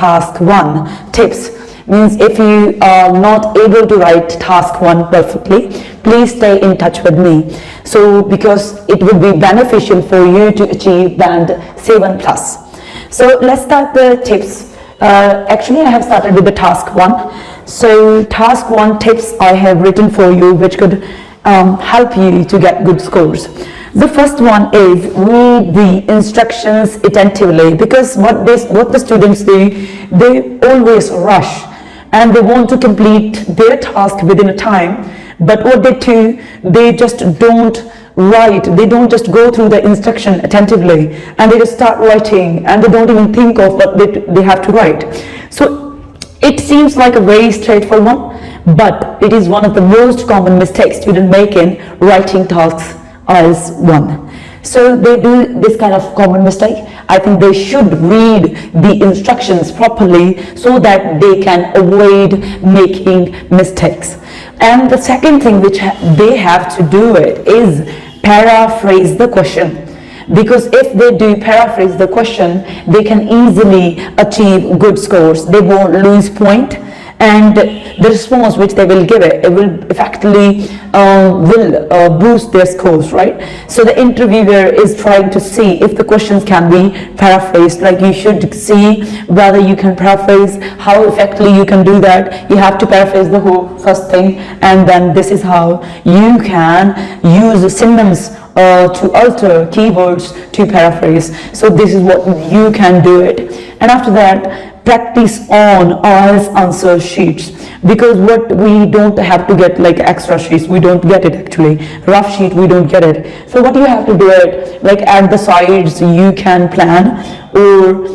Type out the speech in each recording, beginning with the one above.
task 1 tips. Means if you are not able to write task 1 perfectly, please stay in touch with me. So because it would be beneficial for you to achieve band 7+. So let's start the tips. Actually I have started with the task 1. So task 1 tips I have written for you which could help you to get good scores. The first one is read the instructions attentively, because what the students do, they always rush and they want to complete their task within a time, but what they do, they just don't write, they don't just go through the instruction attentively and they just start writing and they don't even think of what they have to write. So it seems like a very straightforward one, but it is one of the most common mistakes students make in writing tasks as 1. So they do this kind of common mistake. I think they should read the instructions properly so that they can avoid making mistakes. And the second thing which they have to do it is paraphrase the question. Because if they do paraphrase the question, they can easily achieve good scores. They won't lose point, and the response which they will give it will effectively boost their scores, right? So the interviewer is trying to see if the questions can be paraphrased. Like, you should see whether you can paraphrase, how effectively you can do that. You have to paraphrase the whole first thing, and then this is how you can use the synonyms to alter keywords to paraphrase. So this is what you can do it. And after that, practice on IELTS answer sheets, because what we don't have to get like extra sheets, we don't get it actually, rough sheet we don't get it. So what you have to do it, like at the sides you can plan, or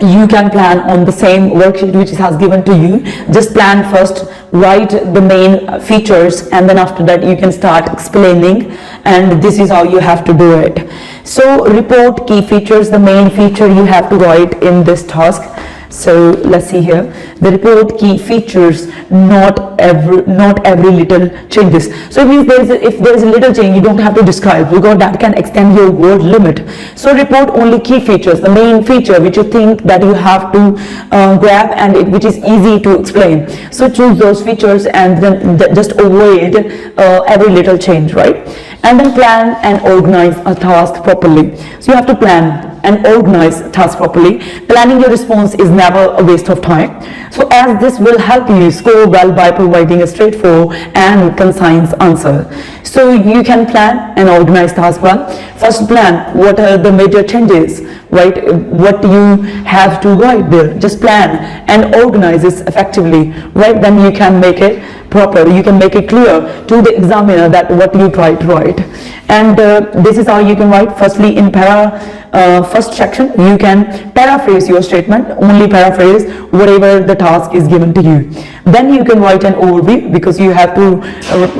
you can plan on the same worksheet which has given to you. Just plan first, write the main features, and then after that you can start explaining, and this is how you have to do it. So report key features, the main feature you have to write in this task. So let's see here, the report key features, not every little changes. So it means if there is a little change, you don't have to describe, because that can extend your word limit. So report only key features, the main feature which you think that you have to grab and which is easy to explain. So choose those features and then just avoid every little change, right? And then plan and organize a task properly. So you have to plan and organize tasks properly. Planning your response is never a waste of time. So as this will help you score well by providing a straightforward and concise answer. So you can plan and organize tasks well. First, plan what are the major changes, right? What you have to write there. Just plan and organize this effectively, right? Then you can make it proper, you can make it clear to the examiner that what you try to write. And this is how you can write. Firstly, in first section, you can paraphrase your statement, only paraphrase whatever the task is given to you. Then you can write an overview, because you have to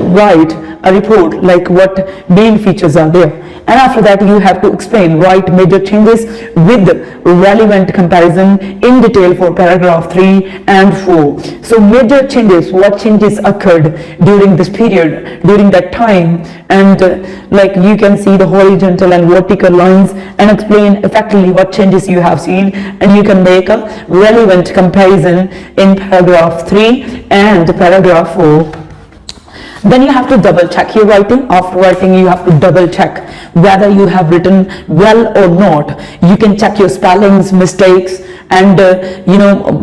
write a report like what main features are there. And after that you have to explain, write major changes with relevant comparison in detail for paragraph 3 and 4. So major changes, what changes occurred during this period, during that time, and like you can see the horizontal and vertical lines and explain effectively what changes you have seen, and you can make a relevant comparison in paragraph 3 and paragraph 4. Then you have to double check your writing. After writing, you have to double check whether you have written well or not. You can check your spellings, mistakes, and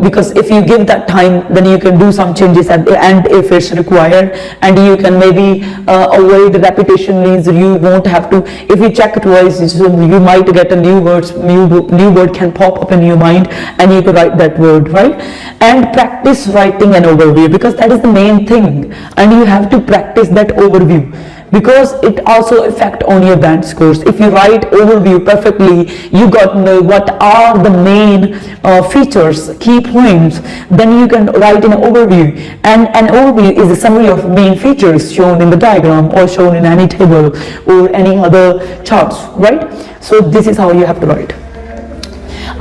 because if you give that time, then you can do some changes at the end if it's required, and you can maybe avoid repetition. Means you won't have to, if you check twice, so you might get a new word can pop up in your mind and you can write that word, right? And practice writing an overview, because that is the main thing, and you have to practice that overview, because it also affects on your band scores. If you write overview perfectly, you got to know what are the main features, key points, then you can write an overview. And an overview is a summary of main features shown in the diagram or shown in any table or any other charts, right? So this is how you have to write.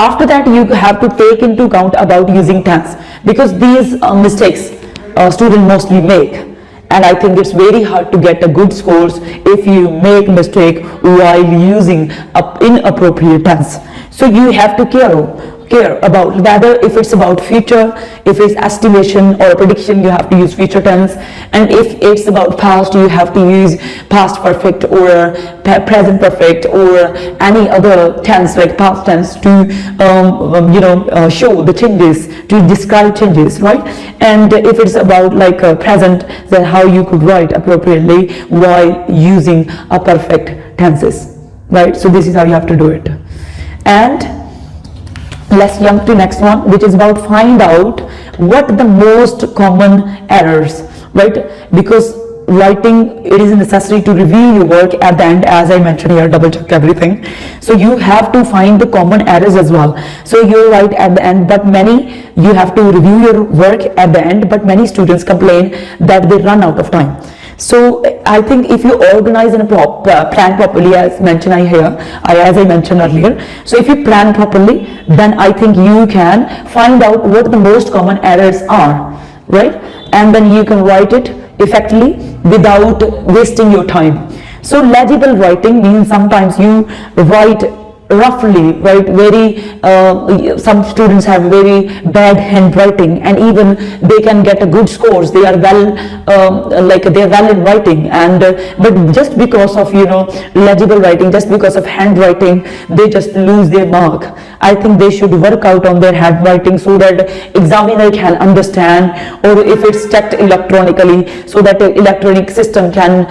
After that, you have to take into account about using tense, because these mistakes students mostly make. And I think it's very hard to get a good scores if you make mistake while using inappropriate tense. So you have to care about whether if it's about future, if it's estimation or prediction, you have to use future tense, and if it's about past, you have to use past perfect or present perfect or any other tense like past tense to show the changes, to describe changes, right? And if it's about like present, then how you could write appropriately while using a perfect tenses, right? So this is how you have to do it. And let's jump to next one, which is about find out what the most common errors, right? Because writing, it is necessary to review your work at the end, as I mentioned here, double check everything. So you have to find the common errors as well. So you write at the end, but you have to review your work at the end, but many students complain that they run out of time. So I think if you organize and plan properly, as I mentioned earlier, so if you plan properly, then I think you can find out what the most common errors are, right? And then you can write it effectively without wasting your time. So legible writing means sometimes you write roughly, right? Some students have very bad handwriting, and even they can get a good scores. They are well in writing, and but just because of legible writing, just because of handwriting, they just lose their mark. I think they should work out on their handwriting so that examiner can understand, or if it's checked electronically, so that the electronic system can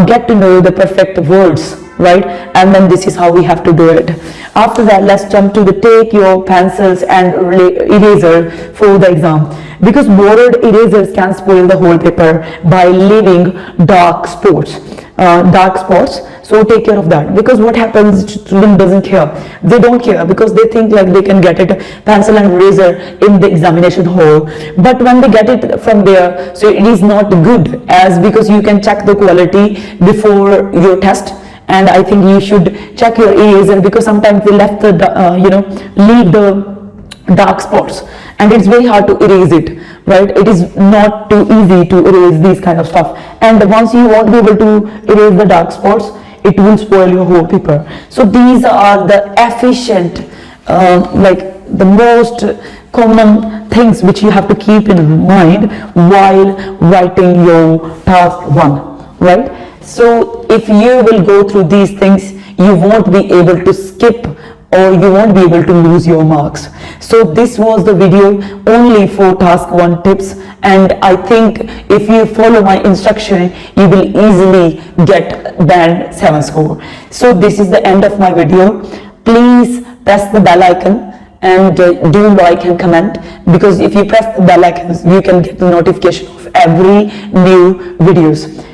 get to know the perfect words, right? And then this is how we have to do it. After that, let's jump to the take your pencils and eraser for the exam, because borrowed erasers can spoil the whole paper by leaving dark spots. So take care of that, because what happens, student doesn't care. They don't care because they think like they can get it pencil and eraser in the examination hall, but when they get it from there, so it is not good, as because you can check the quality before your test. And I think you should check your eraser, because sometimes they left the leave the dark spots, and it's very hard to erase it, right? It is not too easy to erase these kind of stuff, and once you won't be able to erase the dark spots, it will spoil your whole paper. So these are the efficient the most common things which you have to keep in mind while writing your task 1, right? So if you will go through these things, you won't be able to skip, or you won't be able to lose your marks. So this was the video only for task 1 tips, and I think if you follow my instruction, you will easily get band 7 score. So this is the end of my video. Please press the bell icon and do like and comment, because if you press the bell icon, you can get the notification of every new videos.